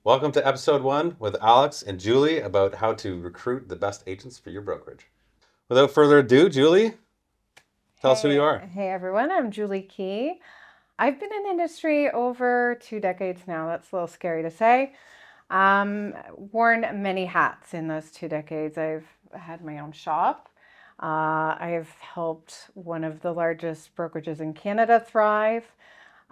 Welcome to episode 1 with Alex and Julie about how to recruit the best agents for your brokerage. Without further ado, Julie, tell us who you are. Hey everyone, I'm Julie Key. I've been in the industry over 2 decades now. That's a little scary to say. Worn many hats in those 2 decades. I've had my own shop. I've helped one of the largest brokerages in Canada thrive.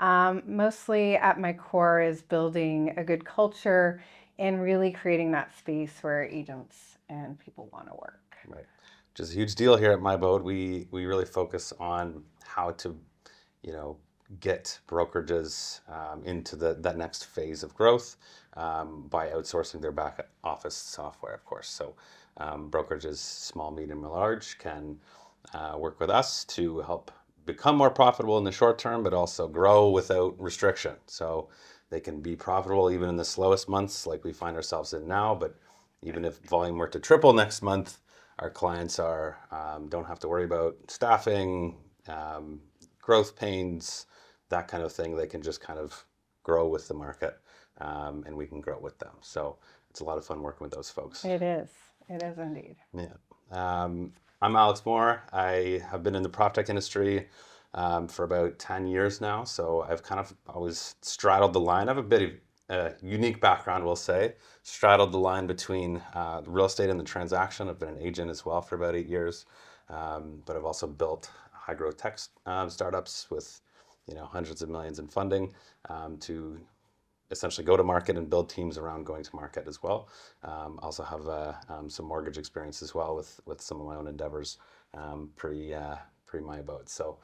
Mostly at my core is building a good culture and really creating that space where agents and people want to work. Right. Which is a huge deal here at myAbode. We really focus on how to, you know, get brokerages into that next phase of growth by outsourcing their back office software, of course. So brokerages, small, medium, and large, can work with us to help become more profitable in the short term, but also grow without restriction. So they can be profitable even in the slowest months like we find ourselves in now. But even if volume were to triple next month, our clients don't have to worry about staffing, growth pains, that kind of thing. They can just kind of grow with the market, and we can grow with them. So it's a lot of fun working with those folks. It is. It is indeed. Yeah. I'm Alex Mohr. I have been in the proptech industry for about 10 years now. So I've kind of always straddled the line. I have a bit of a unique background, we'll say. Straddled the line between the real estate and the transaction. I've been an agent as well for about 8 years. But I've also built high growth tech startups with hundreds of millions in funding to essentially go to market and build teams around going to market as well. Also have some mortgage experience as well with some of my own endeavors pre myAbode. So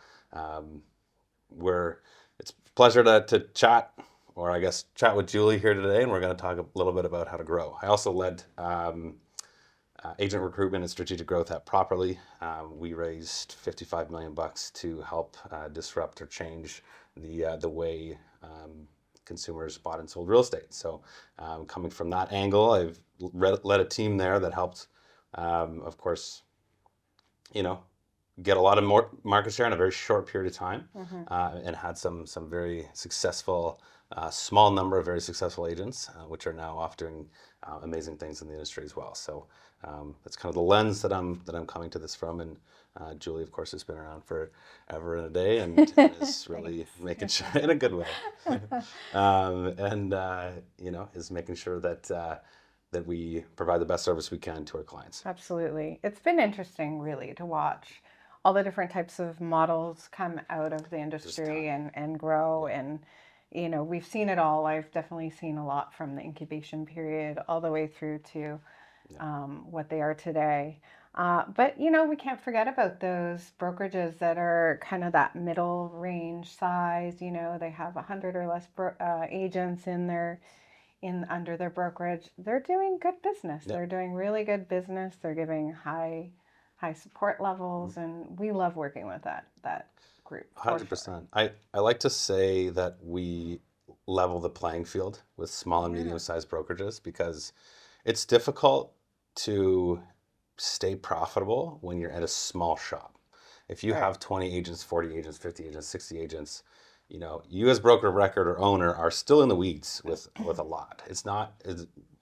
it's a pleasure to chat, or I guess chat with Julie here today, and we're going to talk a little bit about how to grow. I also led agent recruitment and strategic growth at Properly. We raised 55 million bucks to help disrupt or change the way consumers bought and sold real estate. So coming from that angle, I've led a team there that helped, of course, get a lot of more market share in a very short period of time, and had some very successful, small number of very successful agents, which are now off doing amazing things in the industry as well. So that's kind of the lens that I'm coming to this from. And Julie, of course, has been around forever and a day, and is really making sure in a good way, is making sure that we provide the best service we can to our clients. Absolutely. It's been interesting, really, to watch all the different types of models come out of the industry and grow. And, we've seen it all. I've definitely seen a lot from the incubation period all the way through to what they are today. But, we can't forget about those brokerages that are kind of that middle range size. They have 100 or less agents under their brokerage. They're doing good business. They're doing really good business. They're giving high support levels, and we love working with that group. 100%. I like to say that we level the playing field with small and medium-sized brokerages, because it's difficult to stay profitable when you're at a small shop. If you have 20 agents, 40 agents, 50 agents, 60 agents, you as broker of record or owner are still in the weeds with a lot.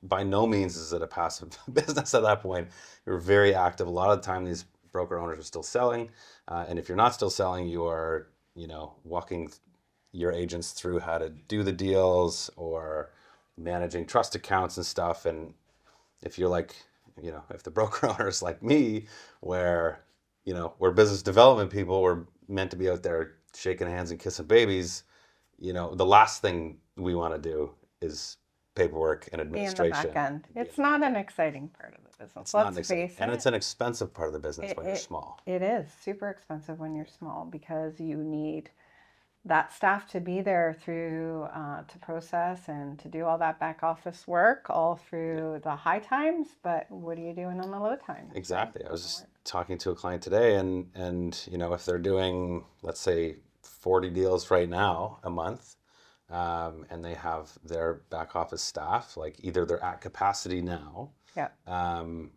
By no means is it a passive business at that point. You're very active. A lot of the time, these broker owners are still selling. And if you're not still selling, you are, walking your agents through how to do the deals or managing trust accounts and stuff. And if you're like, if the broker owner is like me, where, we're business development people, we're meant to be out there shaking hands and kissing babies, the last thing we want to do is paperwork and administration. Be in the back end. It's not an exciting part of the business. Let's face it. And it's an expensive part of the business when you're small. It is super expensive when you're small, because you need that staff to be there through to process and to do all that back office work all through the high times. But what are you doing on the low times? Exactly. I was just talking to a client today, and if they're doing, let's say, 40 deals right now a month, and they have their back office staff, like either they're at capacity now,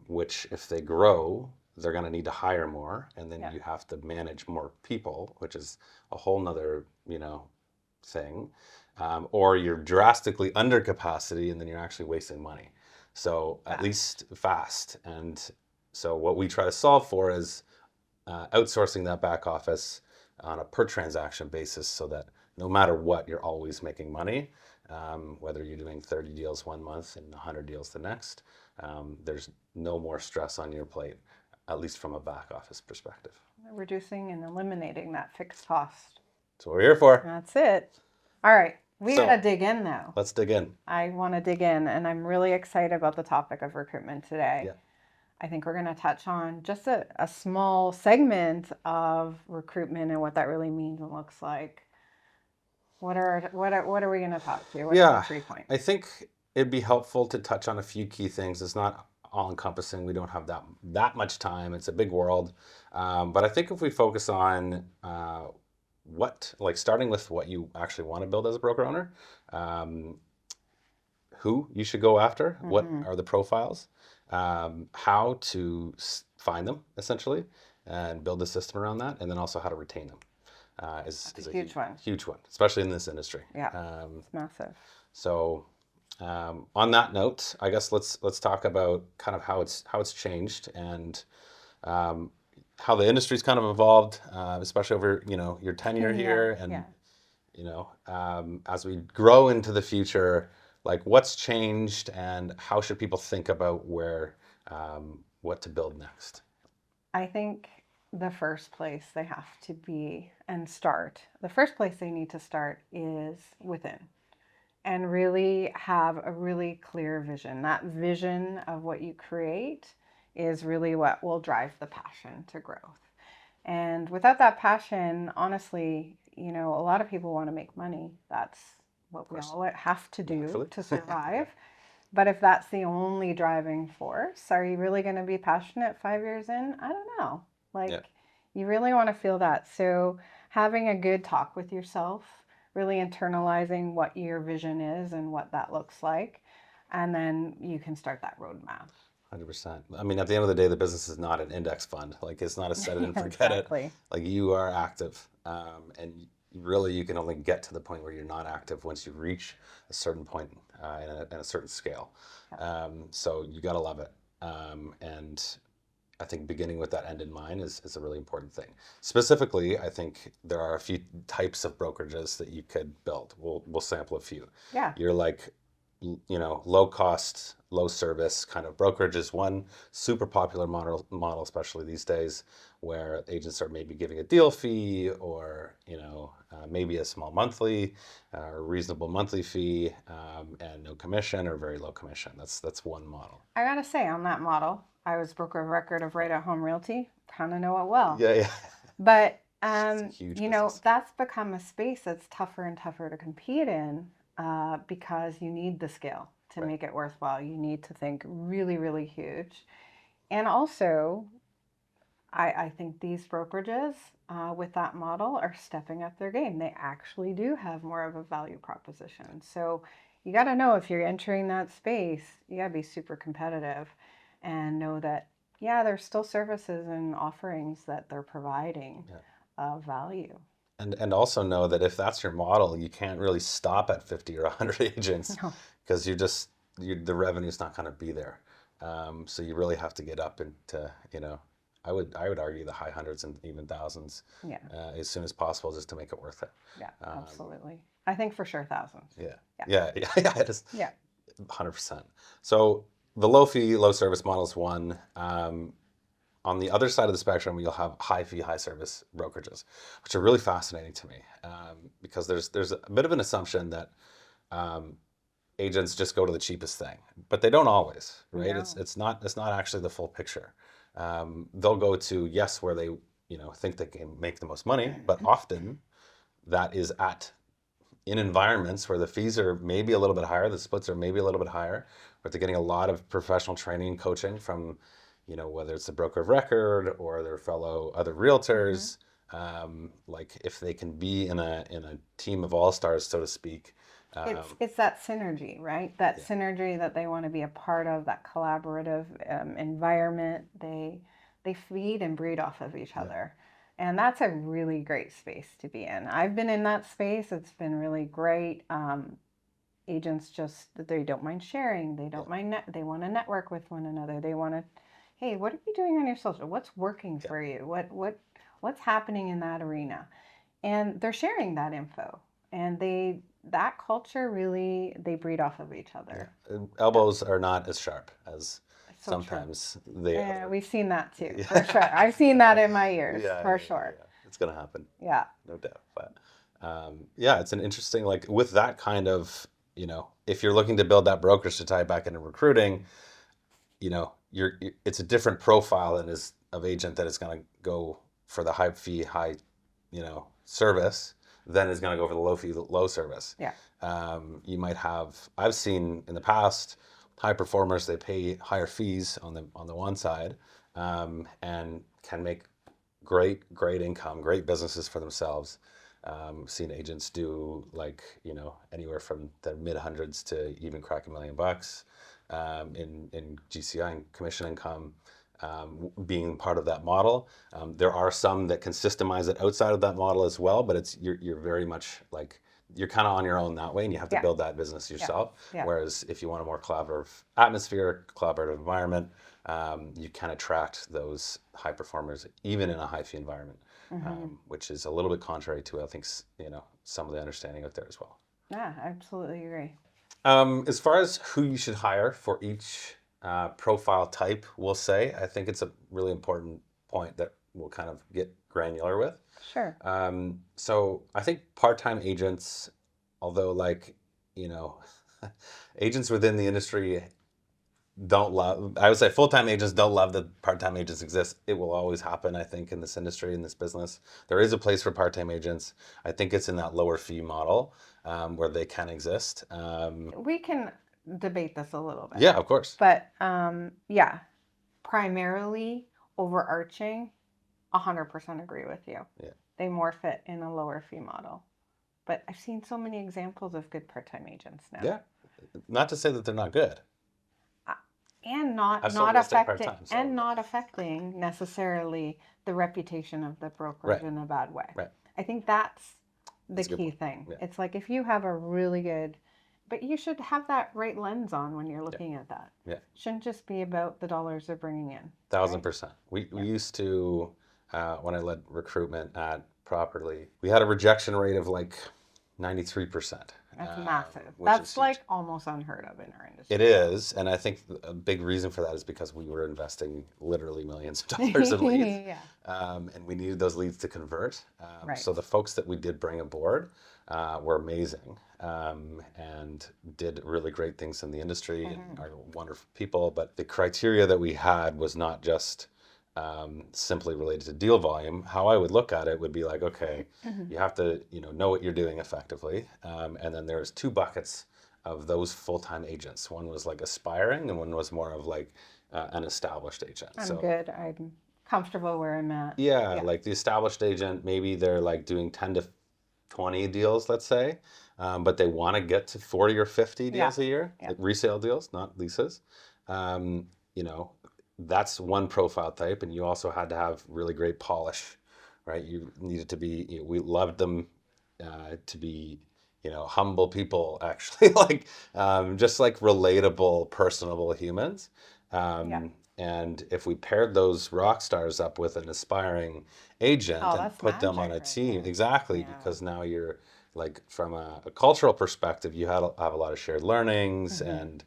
which if they grow, they're going to need to hire more, and then you have to manage more people, which is a whole nother, thing. or you're drastically under capacity and then you're actually wasting money. So at least fast. And so what we try to solve for is outsourcing that back office on a per transaction basis so that no matter what, you're always making money. Whether you're doing 30 deals one month and 100 deals the next, there's no more stress on your plate, at least from a back office perspective. Reducing and eliminating that fixed cost. That's what we're here for. That's it. All right. We got to dig in now. Let's dig in. I want to dig in, and I'm really excited about the topic of recruitment today. Yeah. I think we're going to touch on just a small segment of recruitment and what that really means and looks like. What are we going to talk to? What are the 3 points? I think it'd be helpful to touch on a few key things. It's not all encompassing. We don't have that much time. It's a big world. But I think if we focus on starting with what you actually want to build as a broker owner, who you should go after, what are the profiles, how to find them essentially, and build a system around that, and then also how to retain them. Is a huge one, especially in this industry. Yeah, it's massive. So, on that note, I guess let's talk about kind of how it's changed and how the industry's kind of evolved, especially over your tenure here, and as we grow into the future, like what's changed and how should people think about what to build next? I think the first place they have to be and start, the first place they need to start is within, and really have a really clear vision. That vision of what you create is really what will drive the passion to growth. And without that passion, honestly, a lot of people want to make money. That's what we all have to do to survive. But if that's the only driving force, are you really going to be passionate 5 years in? I don't know. You really want to feel that. So having a good talk with yourself, really internalizing what your vision is and what that looks like, and then you can start that roadmap. 100%. I mean, at the end of the day, the business is not an index fund. Like, it's not a set it and forget it. Like, you are active, and really you can only get to the point where you're not active once you reach a certain point and a certain scale. So you got to love it. And I think beginning with that end in mind is a really important thing. Specifically, I think there are a few types of brokerages that you could build. We'll sample a few. Yeah. You're like, low cost, low service kind of brokerage is one super popular model, especially these days, where agents are maybe giving a deal fee or maybe a small monthly or reasonable monthly fee, and no commission or very low commission. That's one model. I gotta say, on that model, I was broker of record of Right At Home Realty. Kind of know it well. Yeah. But that's become a space that's tougher and tougher to compete in. Because you need the scale to make it worthwhile. You need to think really, really huge. And also, I think these brokerages with that model are stepping up their game. They actually do have more of a value proposition. So you got to know if you're entering that space, you got to be super competitive and know that, there's still services and offerings that they're providing of value. And also know that if that's your model, you can't really stop at 50 or 100 agents because the revenue's not going to be there. So you really have to get up into, I would argue the high hundreds and even thousands as soon as possible just to make it worth it. Yeah, absolutely. I think for sure thousands. Yeah. It is. Yeah. 100%. So the low fee, low service model is one. On the other side of the spectrum, you'll have high fee, high service brokerages, which are really fascinating to me because there's a bit of an assumption that agents just go to the cheapest thing, but they don't always, right? No. It's not actually the full picture. They'll go to where they think they can make the most money, but often that is in environments where the fees are maybe a little bit higher, the splits are maybe a little bit higher, but they're getting a lot of professional training and coaching from whether it's the broker of record or their fellow other realtors, like if they can be in a team of all-stars, so to speak. It's that synergy, right? That synergy that they want to be a part of, that collaborative environment. They feed and breed off of each other. And that's a really great space to be in. I've been in that space. It's been really great. Agents just, they don't mind sharing. They don't mind, they want to network with one another. They want to, hey, what are you doing on your social? What's working for you? What's happening in that arena? And they're sharing that info. And that culture really, they breed off of each other. Elbows are not as sharp as So sometimes they true. are. We've seen that too, for sure. I've seen that in my years, for sure. It's gonna happen, Yeah. no doubt. But yeah, it's an interesting, like with that kind of, if you're looking to build that brokerage to tie back into recruiting, it's a different profile and is of agent that is going to go for the high fee, high, service than is going to go for the low fee, low service. Yeah. You might have, I've seen in the past, high performers, they pay higher fees on the one side, and can make great income, great businesses for themselves. Seen agents do like, anywhere from the mid hundreds to even crack $1 million in GCI and commission income, being part of that model. There are some that can systemize it outside of that model as well, but you're very much like, you're kind of on your own that way, and you have to build that business yourself. Yeah. Whereas if you want a more collaborative atmosphere, collaborative environment, you can attract those high performers even in a high fee environment, which is a little bit contrary to, I think, some of the understanding out there as well. Yeah, I absolutely agree. As far as who you should hire for each profile type, we'll say, I think it's a really important point that we'll kind of get granular with. Sure. So I think part-time agents, although agents within the industry don't love, I would say full-time agents don't love that part-time agents exist. It will always happen, I think, in this industry, in this business. There is a place for part-time agents. I think it's in that lower fee model where they can exist. We can debate this a little bit. Yeah, of course. But yeah, primarily overarching, 100% agree with you. Yeah. They more fit in a lower fee model. But I've seen so many examples of good part-time agents now. Yeah. Not to say that they're not good. And not affecting necessarily the reputation of the brokerage in a bad way. Right. I think that's the key thing. Yeah. It's like if you have a really good, but you should have that right lens on when you're looking at that. Yeah. It shouldn't just be about the dollars they're bringing in. 1,000%. We used to, when I led recruitment at Properly, we had a rejection rate of like 93%. That's massive. That's like almost unheard of in our industry. It is, and I think a big reason for that is because we were investing literally millions of dollars in leads, and we needed those leads to convert. So the folks that we did bring aboard were amazing, and did really great things in the industry and are wonderful people. But the criteria that we had was not just simply related to deal volume. How I would look at it would be like, okay, you have to know what you're doing effectively, and then there's two buckets of those full-time agents. One was like aspiring, and one was more of like an established agent. I'm good. I'm comfortable where I'm at. Yeah, like the established agent, maybe they're like doing 10 to 20 deals, let's say, but they want to get to 40 or 50 deals a year, like resale deals, not leases. That's one profile type, and you also had to have really great polish, right? You needed to be, we loved them to be, humble people, actually, like just like relatable, personable humans. And if we paired those rock stars up with an aspiring agent and put them on a team, because now you're like, from a cultural perspective, you have a lot of shared learnings, and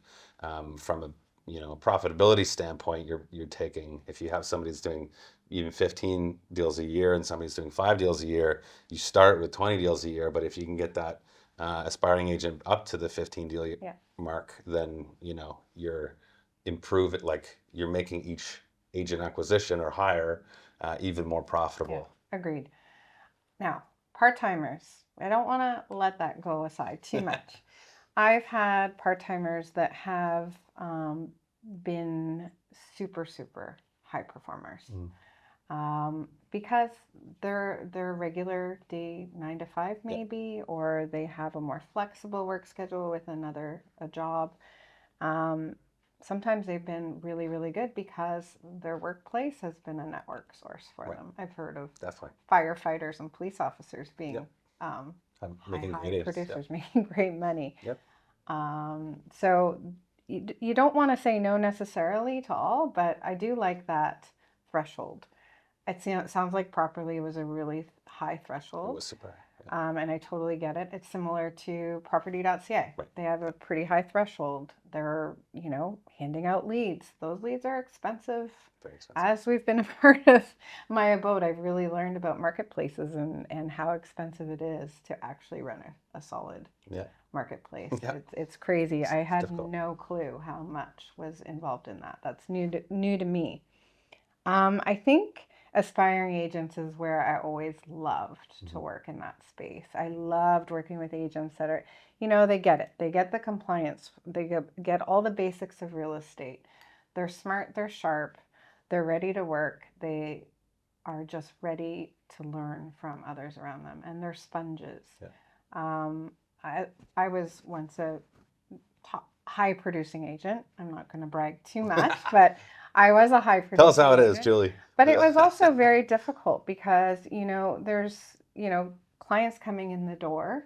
from a profitability standpoint, you're taking, if you have somebody that's doing even 15 deals a year and somebody's doing 5 deals a year, you start with 20 deals a year. But if you can get that aspiring agent up to the 15 deal mark, then you're improving, like you're making each agent acquisition or hire even more profitable. Agreed. Now, part-timers, I don't want to let that go aside too much. I've had part-timers that have been super, super high performers, because they're regular day 9 to 5 maybe, or they have a more flexible work schedule with a job. sometimes they've been really, really good because their workplace has been a network source for Right. them. I've heard of Definitely. firefighters and police officers Yep. being Making high great agents. Yep. producers, making great money. Yep. So you don't want to say no necessarily to all, but I do like that threshold. It sounds like properly was a really high It threshold. was super. Yeah. And I totally get it. It's similar to property.ca. Right. They have a pretty high threshold. They're, handing out leads. Those leads are expensive. Very expensive. As we've been a part of myAbode, I've really learned about marketplaces and how expensive it is to actually run a solid Yeah. marketplace. Yeah. It's crazy. I had difficult. no clue how much was involved in that. That's new to me. I think aspiring agents is where I always loved to work in that space. I loved working with agents that are, they get it. They get the compliance. They get all the basics of real estate. They're smart. They're sharp. They're ready to work. They are just ready to learn from others around them, and they're sponges. Yeah. I was once a high producing agent. I'm not going to brag too much, but I was a high producing Tell us how it is, agent. Julie. But it was also very difficult because, there's, clients coming in the door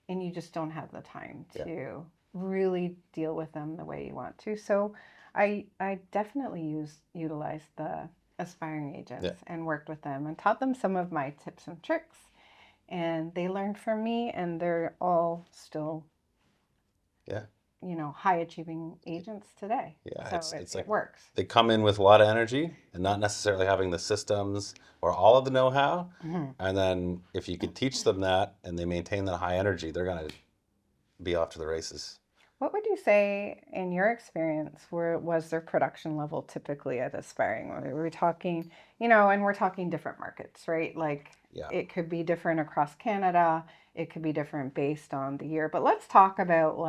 and you just don't have the time to really deal with them the way you want to. So I definitely utilized the aspiring agents and worked with them and taught them some of my tips and tricks. And they learned from me, and they're all still high achieving agents today. Yeah, so it's it like works. they come in with a lot of energy and not necessarily having the systems or all of the know-how. And then if you could teach them that and they maintain that high energy, they're going to be off to the races. What would you say, in your experience, was their production level typically at aspiring? Were we talking, and we're talking different markets, right? Like it could be different across Canada. It could be different based on the year. But let's talk about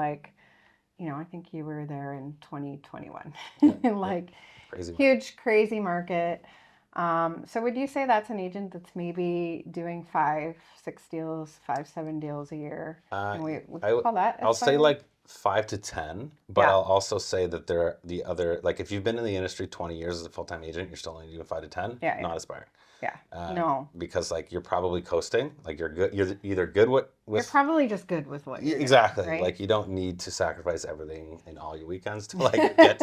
I think you were there in 2021. Like huge, crazy market. So would you say that's an agent that's maybe doing 5, 6 deals, 5, 7 deals a year? And we call that I'll say aspiring? like 5 to 10, but I'll also say that they're the other, like if you've been in the industry 20 years as a full-time agent, you're still only doing 5 to 10, not aspiring. Yeah. No. Because like you're probably coasting, like you're good. You're either good with You're probably just good with what you're exactly doing, right? Like you don't need to sacrifice everything in all your weekends to like get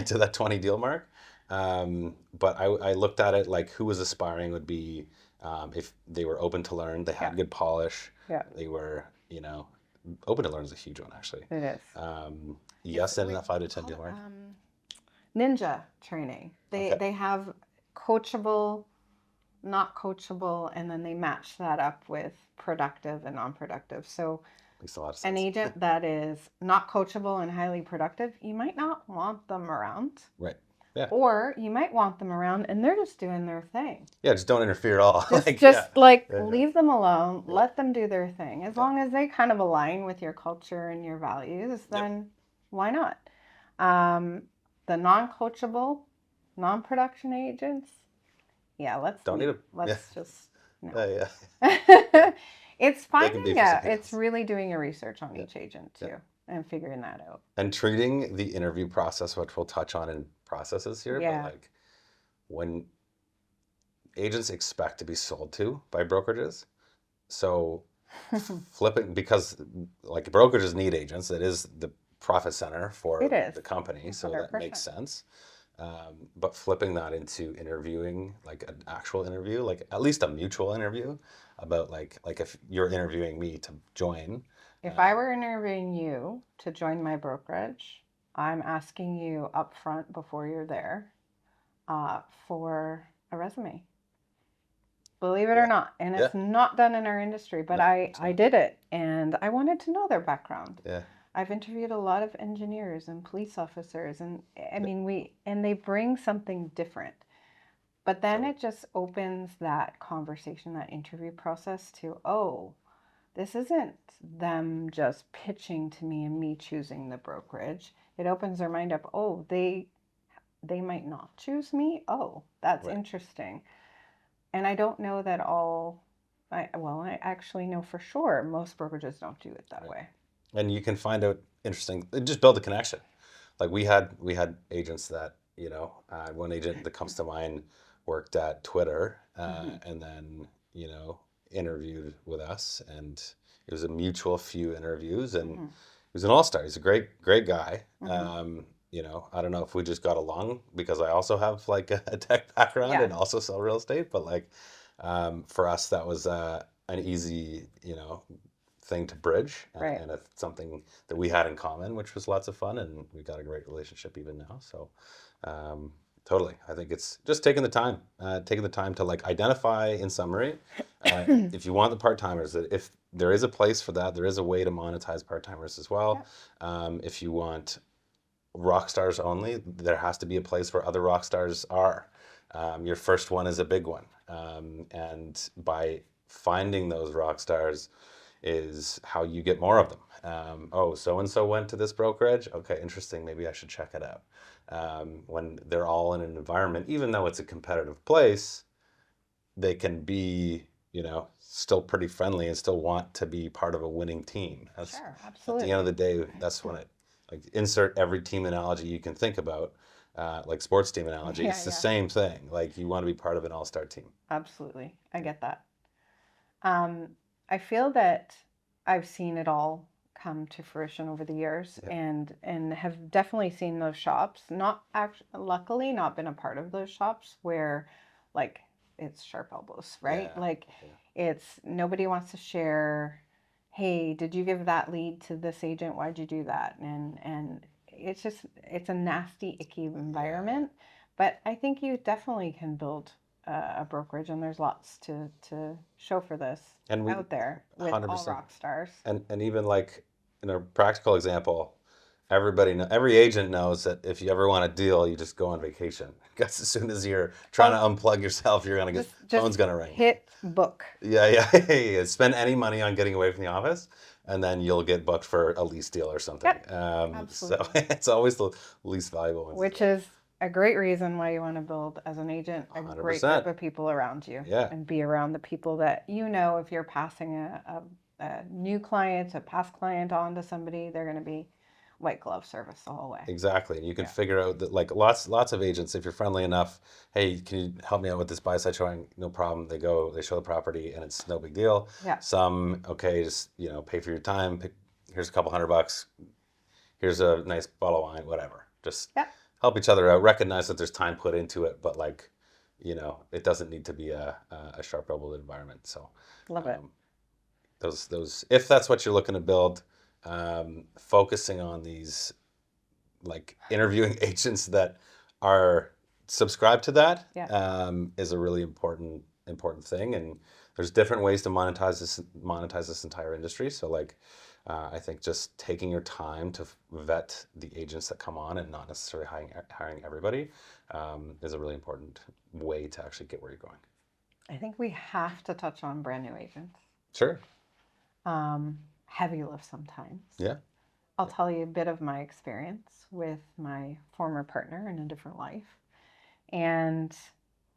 to that 20 deal mark. But I looked at it like who was aspiring would be if they were open to learn, they had good polish, they were open to learn is a huge one actually. It is. Yes, in that 5 to 10 deal mark. Ninja training. They have coachable, not coachable, and then they match that up with productive and non-productive. So makes a lot of sense. An agent that is not coachable and highly productive, you might not want them around. Right. Yeah. Or you might want them around and they're just doing their thing. Yeah, just don't interfere at all. Leave them alone, let them do their thing. As long as they kind of align with your culture and your values, then why not? The non-coachable, non-production agents, it's finding it's really doing your research on each agent too and figuring that out. And treating the interview process, which we'll touch on in processes here, but like when agents expect to be sold to by brokerages, so flipping, because like brokerages need agents, it is the profit center for the company, so 100%. That makes sense. But flipping that into interviewing, like an actual interview, like at least a mutual interview about like if you're interviewing me to join. If I were interviewing you to join my brokerage, I'm asking you up front before you're there for a resume. Believe it or not. And it's not done in our industry, but I did it and I wanted to know their background. Yeah. I've interviewed a lot of engineers and police officers, and they bring something different. But then it just opens that conversation, that interview process to, this isn't them just pitching to me and me choosing the brokerage. It opens their mind up. They might not choose me. That's interesting. And I don't know that I actually know for sure most brokerages don't do it that way. And you can find out interesting, just build a connection. like we had agents that, one agent that comes to mind worked at Twitter, and then, interviewed with us, and it was a mutual few interviews, and he was an all-star. He's a great guy. I don't know if we just got along because I also have like a tech background Yeah. and also sell real estate, but like, for us, that was an easy, thing to bridge, Right. and it's something that we had in common, which was lots of fun, and we got a great relationship even now. So, totally, I think it's just taking the time to like identify in summary, if you want the part timers, that if there is a place for that, there is a way to monetize part timers as well. If you want rock stars only, there has to be a place where other rock stars are. Your first one is a big one, and by finding those rock stars is how you get more of them. Oh, so and so went to this brokerage. Okay, interesting. Maybe I should check it out. When they're all in an environment, even though it's a competitive place, they can be, still pretty friendly and still want to be part of a winning team. Sure, At absolutely. the end of the day, that's when it, like, insert every team analogy you can think about, like sports team analogy. Yeah, It's the yeah. same thing. Like, you want to be part of an all-star team. Absolutely. I get that. I feel that I've seen it all come to fruition over the years, Yeah. and have definitely seen those shops. Not actually, luckily, not been a part of those shops where, like, it's sharp elbows, right? Yeah. Like, Yeah. it's nobody wants to share. Hey, did you give that lead to this agent? Why'd you do that? And it's a nasty, icky environment. But I think you definitely can build a brokerage, and there's lots to show for this And we, out there with all 100%. rock stars. And even like in a practical example, every agent knows that if you ever want a deal, you just go on vacation. Because as soon as you're trying to unplug yourself, you're gonna get phone's gonna ring. Hit book. Yeah. Spend any money on getting away from the office, and then you'll get booked for a lease deal or something. Yep, So absolutely. it's always the least valuable ones. Which is a great reason why you want to build, as an agent, a great 100%. group of people around you. Yeah. And be around the people that, if you're passing a new client, a past client on to somebody, they're going to be white glove service the whole way. Exactly. And you can figure out that, like, lots of agents, if you're friendly enough, hey, can you help me out with this buy side showing? No problem. They show the property, and it's no big deal. Yeah. Some, okay, just, pay for your time. Here's a couple $100. Here's a nice bottle of wine, whatever. Just help each other out. Recognize that there's time put into it, but like, it doesn't need to be a sharp double environment. So Love it. Those, if that's what you're looking to build, focusing on these, like, interviewing agents that are subscribed to that, is a really important thing. And there's different ways to monetize this entire industry. So, like, I think just taking your time to vet the agents that come on and not necessarily hiring everybody, is a really important way to actually get where you're going. I think we have to touch on brand new agents. Sure. Heavy lift sometimes. Yeah. I'll tell you a bit of my experience with my former partner in a different life. And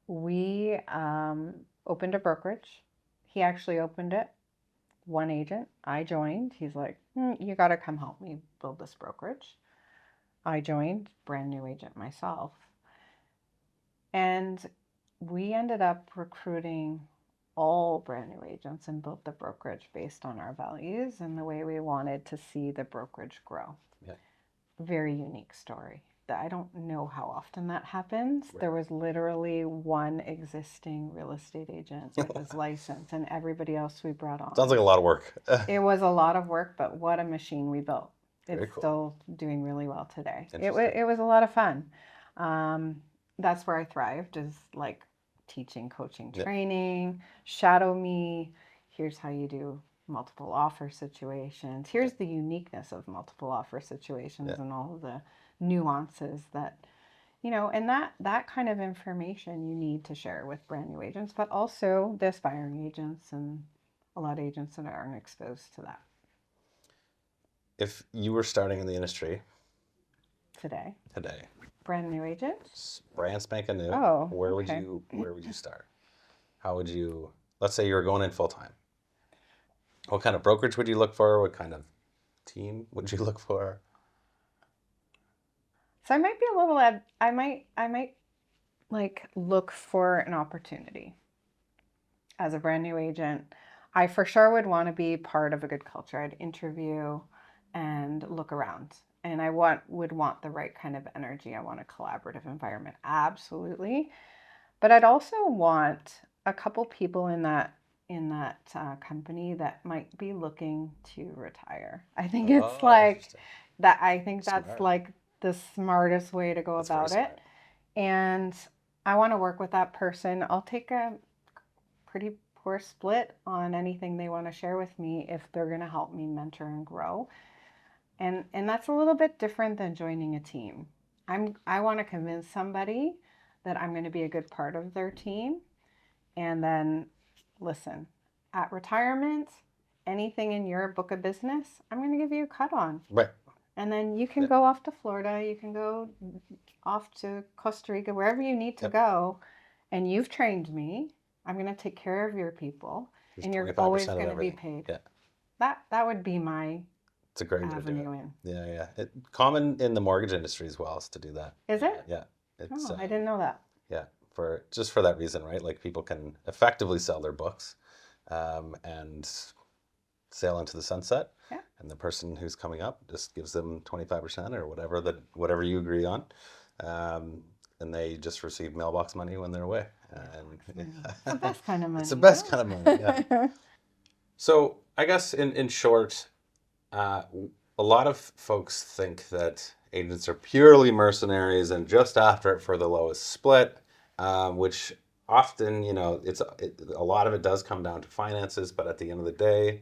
we opened a brokerage. He actually opened it. One agent. I joined. He's like, you got to come help me build this brokerage. I joined, brand new agent myself. And we ended up recruiting all brand new agents and built the brokerage based on our values and the way we wanted to see the brokerage grow. Yeah. Very unique story. I don't know how often that happens. Right. There was literally one existing real estate agent with his license, and everybody else we brought on. Sounds like a lot of work. It was a lot of work, but what a machine we built. Very It's cool. still doing really well today. It Interesting. was a lot of fun. That's where I thrived, is like teaching, coaching, training, shadow me. Here's how you do multiple offer situations. Here's the uniqueness of multiple offer situations and all of the nuances that, and that kind of information you need to share with brand new agents, but also the aspiring agents and a lot of agents that aren't exposed to that. If you were starting in the industry Today, brand new agent, brand spanking new, where would you start? How would you, let's say you were going in full time. What kind of brokerage would you look for? What kind of team would you look for? So I might be a little, I might like look for an opportunity as a brand new agent. I for sure would want to be part of a good culture. I'd interview and look around. And would want the right kind of energy. I want a collaborative environment. Absolutely. But I'd also want a couple people in that company that might be looking to retire. I think it's Oh, like interesting. that. I think that's Smart. like the smartest way to go That's very about it. smart. And I want to work with that person. I'll take a pretty poor split on anything they want to share with me if they're going to help me mentor and grow. And that's a little bit different than joining a team. I want to convince somebody that I'm going to be a good part of their team. And then listen, at retirement, anything in your book of business, I'm going to give you a cut on. Right. And then you can Yeah. go off to Florida, you can go off to Costa Rica, wherever you need to Yep. go. And you've trained me. I'm going to take care of your people, There's and you're 25% always of going to be everything. paid. Yeah. That would be my It's a great way to do it. avenue in. Yeah, yeah. Common in the mortgage industry as well is to do that. Is it? Yeah. It's Oh, I didn't know that. yeah, for that reason, right? Like people can effectively sell their books, and sail into the sunset, Yeah. and the person who's coming up just gives them 25% or whatever you agree on, and they just receive mailbox money when they're away. And It's the best kind of it's the money, best kind of money. Yeah. So I guess in short, uh, a lot of folks think that agents are purely mercenaries and just after it for the lowest split, which often, a lot of it does come down to finances, but at the end of the day,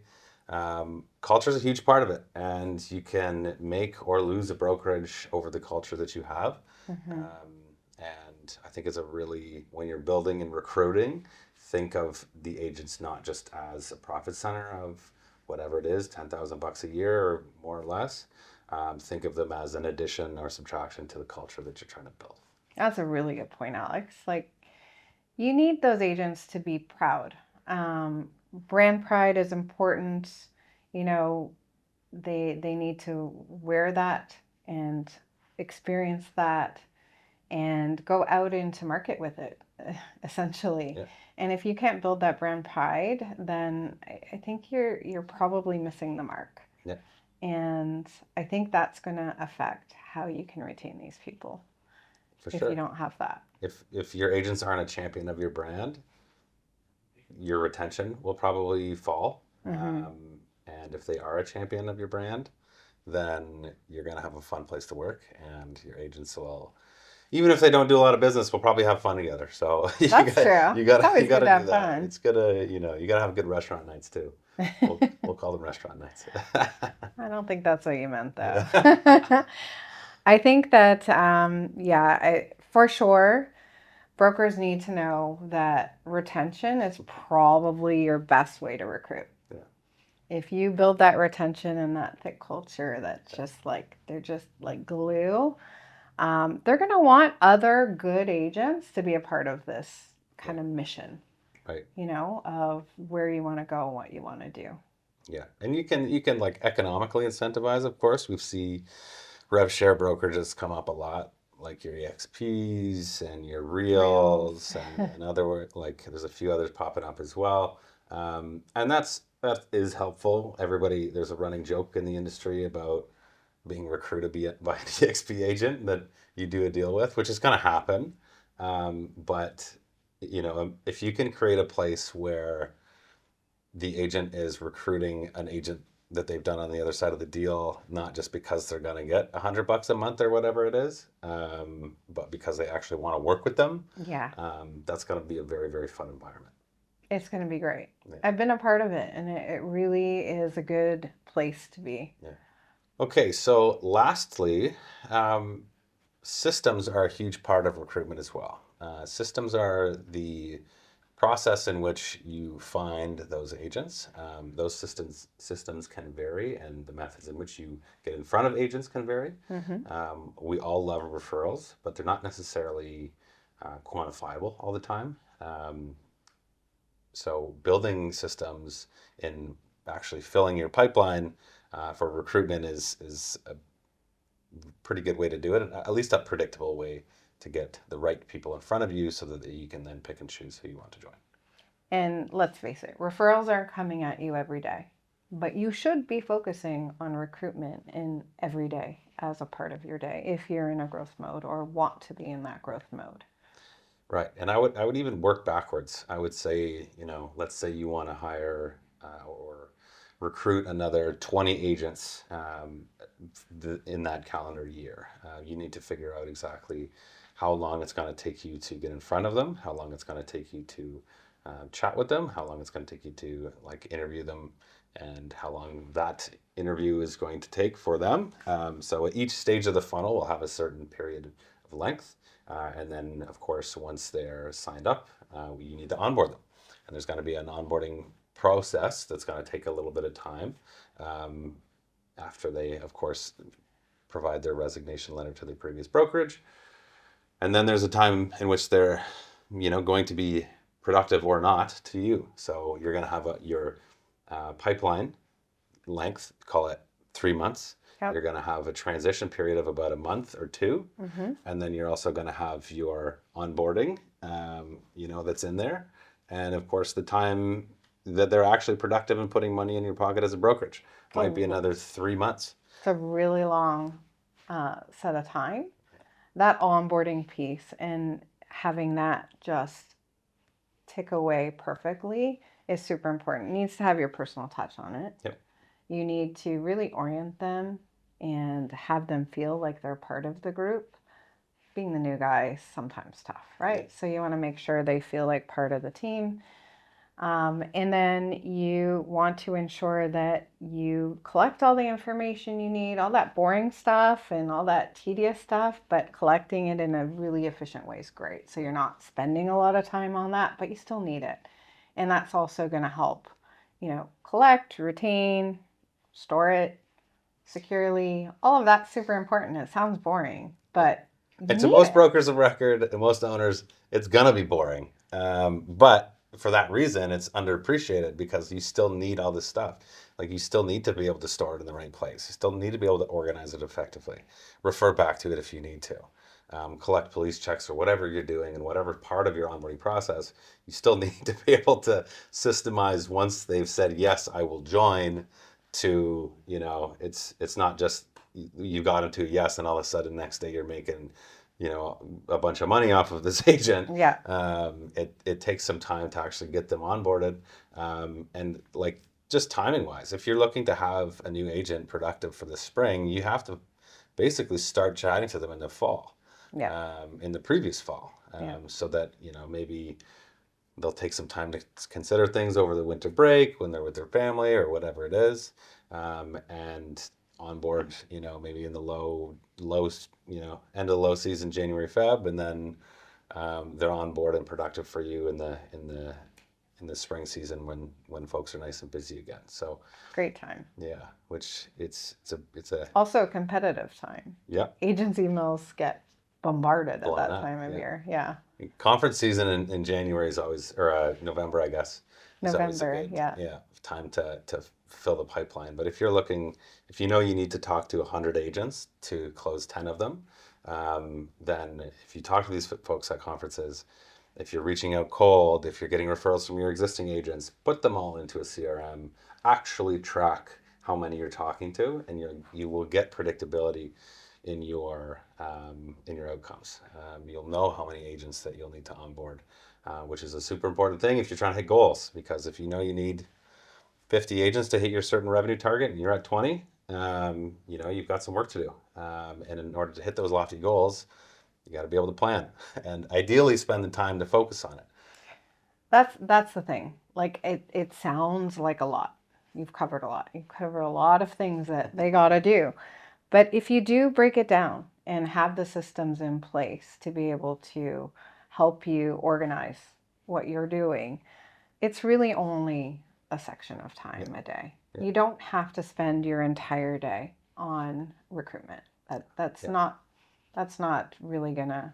culture is a huge part of it, and you can make or lose a brokerage over the culture that you have. Mm-hmm. And I think when you're building and recruiting, think of the agents not just as a profit center of whatever it is, $10,000 a year or more or less. Think of them as an addition or subtraction to the culture that you're trying to build. That's a really good point, Alex. Like, you need those agents to be proud. Brand pride is important. You know, they need to wear that and experience that and go out into market with it, essentially. Yeah. And if you can't build that brand pride, then I think you're probably missing the mark. Yeah, And I think that's going to affect how you can retain these people for if you sure. don't have that. If your agents aren't a champion of your brand, your retention will probably fall. Mm-hmm. And if they are a champion of your brand, then you're going to have a fun place to work, and your agents will, even if they don't do a lot of business, we'll probably have fun together. So That's true. It's always you got good to to do have that. fun. It's gonna, you got to have good restaurant nights too. We'll call them restaurant nights. I don't think that's what you meant, though. Yeah. I think that, for sure, brokers need to know that retention is probably your best way to recruit. Yeah. If you build that retention and that thick culture that's just like, they're just like glue, they're going to want other good agents to be a part of this kind of mission, Right. of where you want to go and what you want to do. Yeah, and you can like economically incentivize. Of course, we see rev share brokerages come up a lot, like your EXPs and your Reels. Reels and other like there's a few others popping up as well. And that is helpful. There's a running joke in the industry about being recruited by an EXP agent that you do a deal with, which is going to happen. But if you can create a place where the agent is recruiting an agent that they've done on the other side of the deal, not just because they're going to get $100 a month or whatever it is, but because they actually want to work with them. Yeah. That's going to be a very, very fun environment. It's going to be great. Yeah. I've been a part of it, and it really is a good place to be. Yeah. Okay, so lastly, systems are a huge part of recruitment as well. Systems are the process in which you find those agents. Those systems can vary, and the methods in which you get in front of agents can vary. Mm-hmm. We all love referrals, but they're not necessarily quantifiable all the time. So building systems in actually filling your pipeline for recruitment is pretty good way to do it, at least a predictable way to get the right people in front of you so that you can then pick and choose who you want to join. And let's face it, referrals aren't coming at you every day, but you should be focusing on recruitment in every day as a part of your day if you're in a growth mode or want to be in that growth mode. Right. And I would even work backwards. I would say, let's say you want to hire or recruit another 20 agents in that calendar year. You need to figure out exactly how long it's going to take you to get in front of them, how long it's going to take you to chat with them, how long it's going to take you to like interview them, and how long that interview is going to take for them. So at each stage of the funnel will have a certain period of length. And then, of course, once they're signed up, you need to onboard them. And there's going to be an onboarding process that's going to take a little bit of time after they, of course, provide their resignation letter to their previous brokerage. And then there's a time in which they're, going to be productive or not to you. So you're going to have your pipeline length, call it 3 months. Yep. You're going to have a transition period of about a month or two. Mm-hmm. And then you're also going to have your onboarding, that's in there. And of course, the time that they're actually productive and putting money in your pocket as a brokerage might be another 3 months. It's a really long set of time. That onboarding piece and having that just tick away perfectly is super important. It needs to have your personal touch on it. Yep. You need to really orient them and have them feel like they're part of the group. Being the new guy is sometimes tough, right? So you want to make sure they feel like part of the team. And then you want to ensure that you collect all the information you need, all that boring stuff and all that tedious stuff, but collecting it in a really efficient way is great. So you're not spending a lot of time on that, but you still need it. And that's also going to help, collect, retain, store it securely. All of that's super important. It sounds boring, but and to most brokers of record and most owners, it's going to be boring. But for that reason, it's underappreciated because you still need all this stuff. Like you still need to be able to store it in the right place. You still need to be able to organize it effectively. Refer back to it if you need to. Collect police checks or whatever you're doing and whatever part of your onboarding process, you still need to be able to systemize once they've said, yes, I will join to, it's not just you got into a yes and all of a sudden next day you're making a bunch of money off of this agent. Yeah. It takes some time to actually get them onboarded. And like just timing wise, if you're looking to have a new agent productive for the spring, you have to basically start chatting to them in the fall. Yeah. In the previous fall. So that, maybe they'll take some time to consider things over the winter break when they're with their family or whatever it is. And onboard, maybe in the low, end of the low season, January, Feb, and then they're on board and productive for you in the spring season when folks are nice and busy again. So great time. Yeah, which it's a also a competitive time. Yeah. Agency mills get bombarded at that time of yeah. year. Yeah. Conference season in January is always, or November, I guess. November, yeah. Time to fill the pipeline. But if you know you need to talk to 100 agents to close 10 of them, then if you talk to these folks at conferences, if you're reaching out cold, if you're getting referrals from your existing agents, put them all into a CRM, actually track how many you're talking to, and you will get predictability in your outcomes. You'll know how many agents that you'll need to onboard, which is a super important thing if you're trying to hit goals. Because if you know you need 50 agents to hit your certain revenue target and you're at 20, you've got some work to do. And in order to hit those lofty goals, you got to be able to plan and ideally spend the time to focus on it. That's the thing. Like it sounds like a lot. You've covered a lot. You've covered a lot of things that they got to do. But if you do break it down and have the systems in place to be able to help you organize what you're doing, it's really only a section of time a day. Yeah. You don't have to spend your entire day on recruitment. That's not really gonna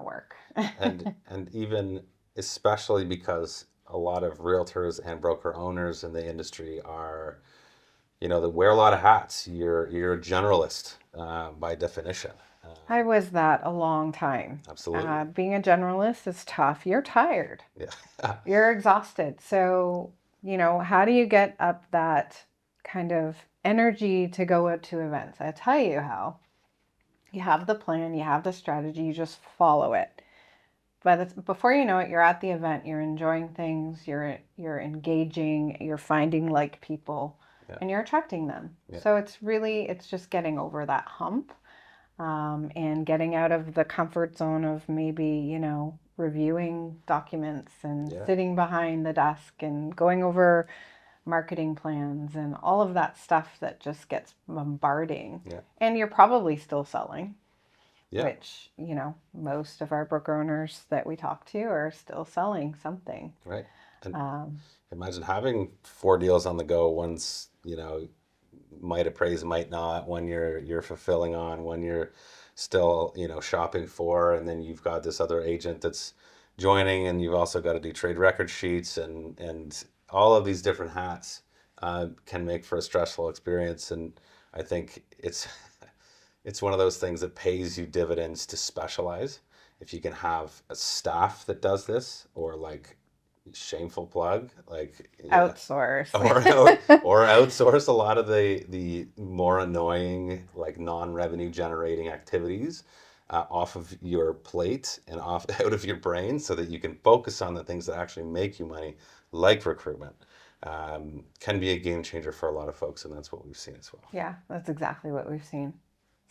work. and even especially because a lot of realtors and broker owners in the industry are that wear a lot of hats. You're a generalist by definition. I was that a long time. Absolutely. Being a generalist is tough. You're tired. Yeah. You're exhausted. So, how do you get up that kind of energy to go out to events? I tell you how. You have the plan, you have the strategy, you just follow it. But before you know it, you're at the event, you're enjoying things, you're engaging, you're finding like people, Yeah. and you're attracting them. Yeah. So it's just getting over that hump, and getting out of the comfort zone of maybe, reviewing documents and Yeah. sitting behind the desk and going over marketing plans and all of that stuff that just gets bombarding. Yeah. And you're probably still selling, Yeah. which, most of our broker owners that we talk to are still selling something. Right. And Um, imagine having 4 deals on the go. One's, might appraise, might not. One you're fulfilling on, one you're still, shopping for, and then you've got this other agent that's joining, and you've also got to do trade record sheets, and all of these different hats can make for a stressful experience. And I think it's one of those things that pays you dividends to specialize. If you can have a staff that does this, or like shameful plug, like outsource. or outsource a lot of the more annoying, like non-revenue generating activities off of your plate and off out of your brain, so that you can focus on the things that actually make you money, like recruitment. Can be a game changer for a lot of folks, and that's what we've seen as well. Yeah, that's exactly what we've seen.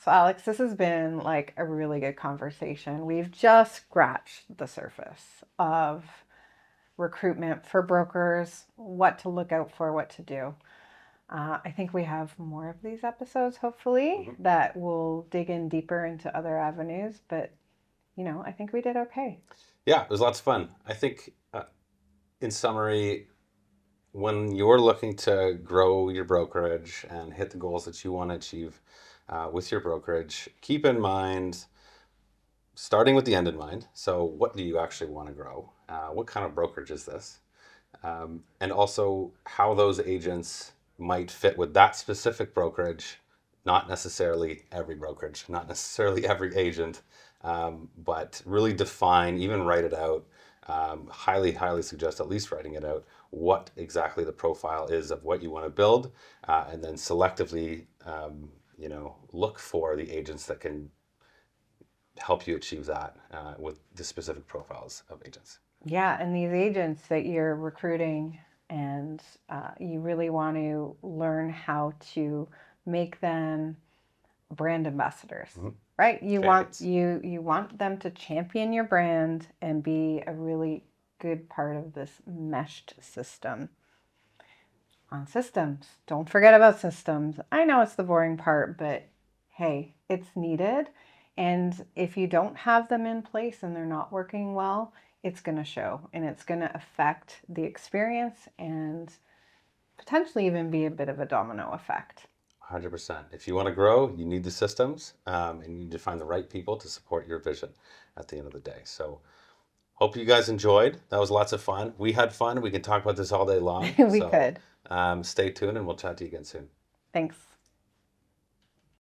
So, Alex, this has been like a really good conversation. We've just scratched the surface of recruitment for brokers, what to look out for, what to do. I think we have more of these episodes, hopefully, that will dig in deeper into other avenues. But, I think we did okay. Yeah, it was lots of fun. I think, in summary, when you're looking to grow your brokerage and hit the goals that you want to achieve with your brokerage, keep in mind, starting with the end in mind. So, what do you actually want to grow? What kind of brokerage is this? And also how those agents might fit with that specific brokerage, not necessarily every brokerage, not necessarily every agent, but really define, even write it out. Highly, highly suggest at least writing it out, what exactly the profile is of what you want to build, and then selectively, look for the agents that can help you achieve that with the specific profiles of agents. Yeah, and these agents that you're recruiting, and you really want to learn how to make them brand ambassadors, right? You want you want them to champion your brand and be a really good part of this meshed system. On systems, don't forget about systems. I know it's the boring part, but hey, it's needed. And if you don't have them in place and they're not working well, it's going to show, and it's going to affect the experience and potentially even be a bit of a domino effect. 100%. If you want to grow, you need the systems, and you need to find the right people to support your vision at the end of the day. So, hope you guys enjoyed. That was lots of fun. We had fun. We can talk about this all day long. We So, could. stay tuned, and we'll chat to you again soon. Thanks.